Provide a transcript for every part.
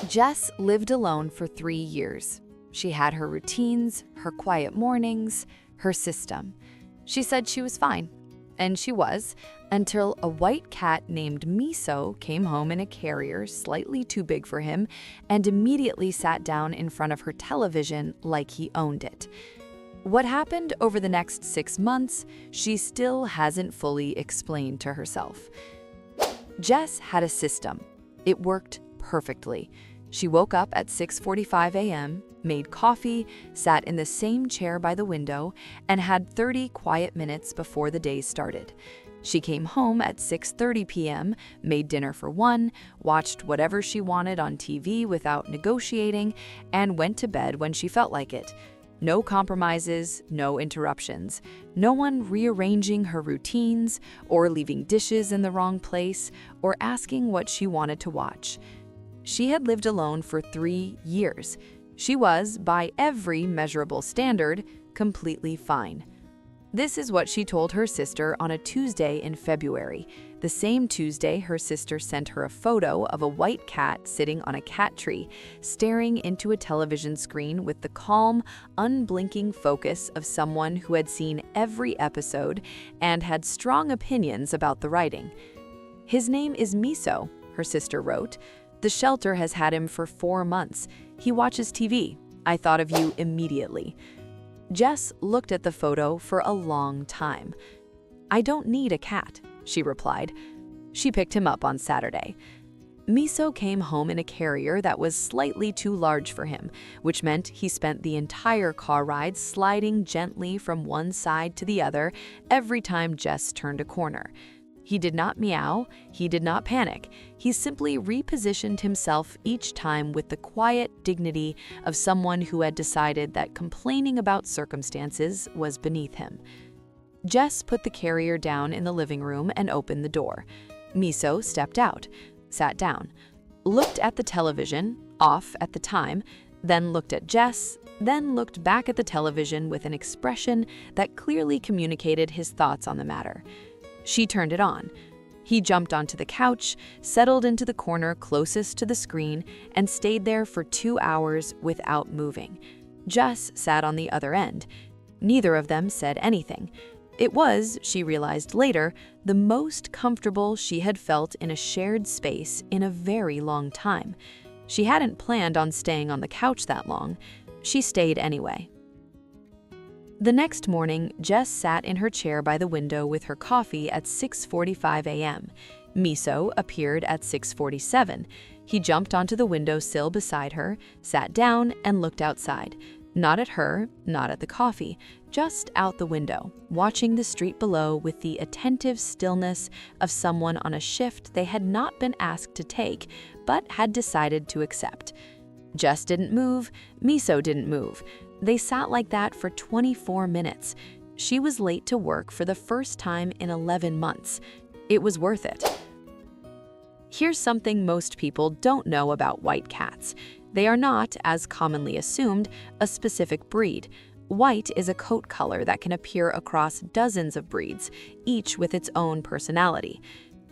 Jess lived alone for 3 years. She had her routines, her quiet mornings, her system. She said she was fine, and she was, until a white cat named Miso came home in a carrier slightly too big for him and immediately sat down in front of her television like he owned it. What happened over the next 6 months, she still hasn't fully explained to herself. Jess had a system. It worked perfectly. She woke up at 6:45 a.m., made coffee, sat in the same chair by the window, and had 30 quiet minutes before the day started. She came home at 6:30 p.m., made dinner for one, watched whatever she wanted on TV without negotiating, and went to bed when she felt like it. No compromises, no interruptions. No one rearranging her routines, or leaving dishes in the wrong place, or asking what she wanted to watch. She had lived alone for 3 years. She was, by every measurable standard, completely fine. This is what she told her sister on a Tuesday in February. The same Tuesday, her sister sent her a photo of a white cat sitting on a cat tree, staring into a television screen with the calm, unblinking focus of someone who had seen every episode and had strong opinions about the writing. "His name is Miso," her sister wrote. "The shelter has had him for 4 months. He watches TV. I thought of you immediately." Jess looked at the photo for a long time. "I don't need a cat," she replied. She picked him up on Saturday. Miso came home in a carrier that was slightly too large for him, which meant he spent the entire car ride sliding gently from one side to the other every time Jess turned a corner. He did not meow, he did not panic. He simply repositioned himself each time with the quiet dignity of someone who had decided that complaining about circumstances was beneath him. Jess put the carrier down in the living room and opened the door. Miso stepped out, sat down, looked at the television, off at the time, then looked at Jess, then looked back at the television with an expression that clearly communicated his thoughts on the matter. She turned it on. He jumped onto the couch, settled into the corner closest to the screen, and stayed there for 2 hours without moving. Jess sat on the other end. Neither of them said anything. It was, she realized later, the most comfortable she had felt in a shared space in a very long time. She hadn't planned on staying on the couch that long. She stayed anyway. The next morning, Jess sat in her chair by the window with her coffee at 6:45 a.m. Miso appeared at 6:47. He jumped onto the windowsill beside her, sat down, and looked outside. Not at her, not at the coffee, just out the window, watching the street below with the attentive stillness of someone on a shift they had not been asked to take, but had decided to accept. Jess didn't move, Miso didn't move. They sat like that for 24 minutes. She was late to work for the first time in 11 months. It was worth it. Here's something most people don't know about white cats. They are not, as commonly assumed, a specific breed. White is a coat color that can appear across dozens of breeds, each with its own personality.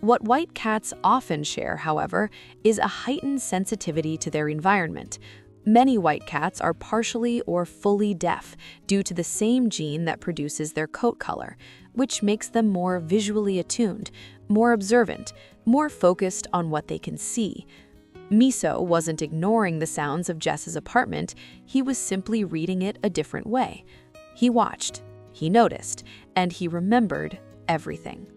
What white cats often share, however, is a heightened sensitivity to their environment. Many white cats are partially or fully deaf due to the same gene that produces their coat color, which makes them more visually attuned, more observant, more focused on what they can see. Miso wasn't ignoring the sounds of Jess's apartment, he was simply reading it a different way. He watched, he noticed, and he remembered everything.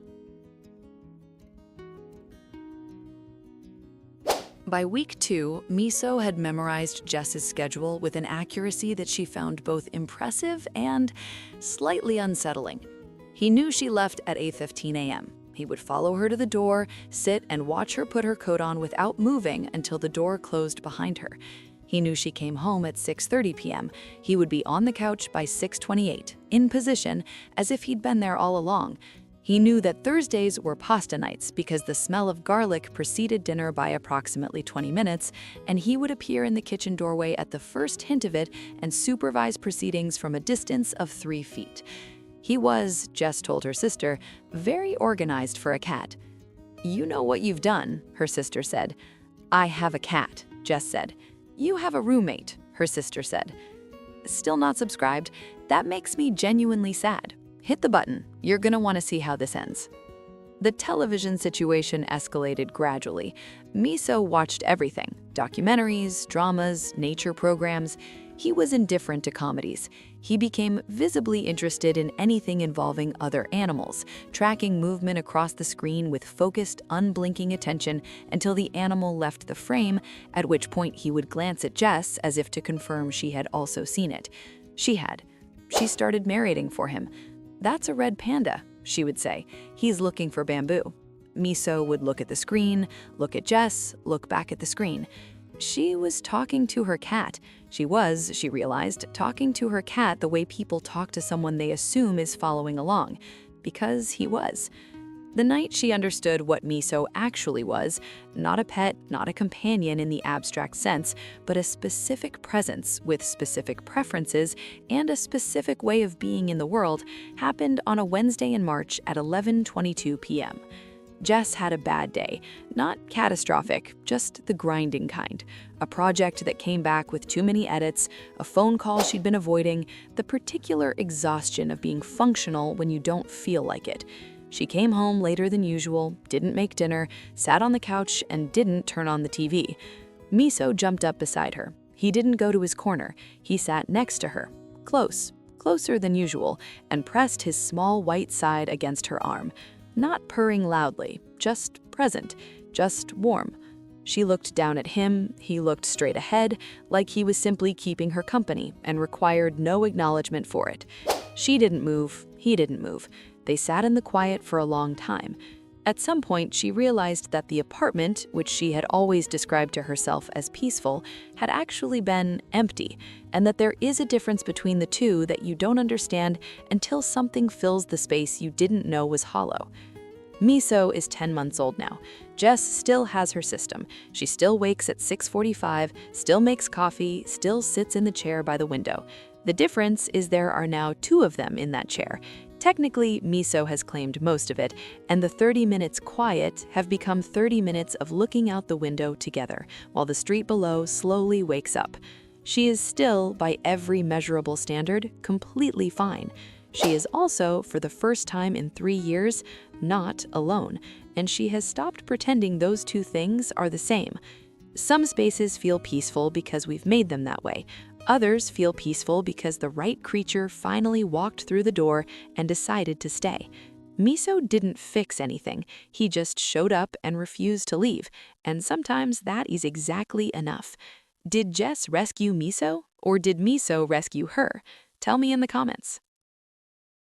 By week 2, Miso had memorized Jess's schedule with an accuracy that she found both impressive and slightly unsettling. He knew she left at 8:15 a.m. He would follow her to the door, sit and watch her put her coat on without moving until the door closed behind her. He knew she came home at 6:30 p.m. He would be on the couch by 6:28, in position, as if he'd been there all along. He knew that Thursdays were pasta nights because the smell of garlic preceded dinner by approximately 20 minutes, and he would appear in the kitchen doorway at the first hint of it and supervise proceedings from a distance of 3 feet. He was, Jess told her sister, very organized for a cat. "You know what you've done," her sister said. "I have a cat," Jess said. "You have a roommate," her sister said. "Still not subscribed? That makes me genuinely sad. Hit the button. You're gonna want to see how this ends." The television situation escalated gradually. Miso watched everything: documentaries, dramas, nature programs. He was indifferent to comedies. He became visibly interested in anything involving other animals, tracking movement across the screen with focused, unblinking attention until the animal left the frame, at which point he would glance at Jess as if to confirm she had also seen it. She had. She started narrating for him. "That's a red panda," she would say. "He's looking for bamboo." Miso would look at the screen, look at Jess, look back at the screen. She was talking to her cat. She realized, talking to her cat the way people talk to someone they assume is following along, because he was. The night she understood what Miso actually was, not a pet, not a companion in the abstract sense, but a specific presence with specific preferences and a specific way of being in the world, happened on a Wednesday in March at 11:22 p.m. Jess had a bad day. Not catastrophic, just the grinding kind. A project that came back with too many edits, a phone call she'd been avoiding, the particular exhaustion of being functional when you don't feel like it. She came home later than usual, didn't make dinner, sat on the couch, and didn't turn on the TV. Miso jumped up beside her. He didn't go to his corner. He sat next to her, closer than usual, and pressed his small white side against her arm. Not purring loudly, just present, just warm. She looked down at him, he looked straight ahead, like he was simply keeping her company and required no acknowledgement for it. She didn't move, he didn't move. They sat in the quiet for a long time. At some point, she realized that the apartment, which she had always described to herself as peaceful, had actually been empty, and that there is a difference between the two that you don't understand until something fills the space you didn't know was hollow. Miso is 10 months old now. Jess still has her system. She still wakes at 6:45, still makes coffee, still sits in the chair by the window. The difference is there are now 2 of them in that chair. Technically, Miso has claimed most of it, and the 30 minutes quiet have become 30 minutes of looking out the window together, while the street below slowly wakes up. She is still, by every measurable standard, completely fine. She is also, for the first time in 3 years, not alone, and she has stopped pretending those 2 things are the same. Some spaces feel peaceful because we've made them that way. Others feel peaceful because the right creature finally walked through the door and decided to stay. Miso didn't fix anything. He just showed up and refused to leave, and sometimes that is exactly enough. Did Jess rescue Miso, or did Miso rescue her? Tell me in the comments.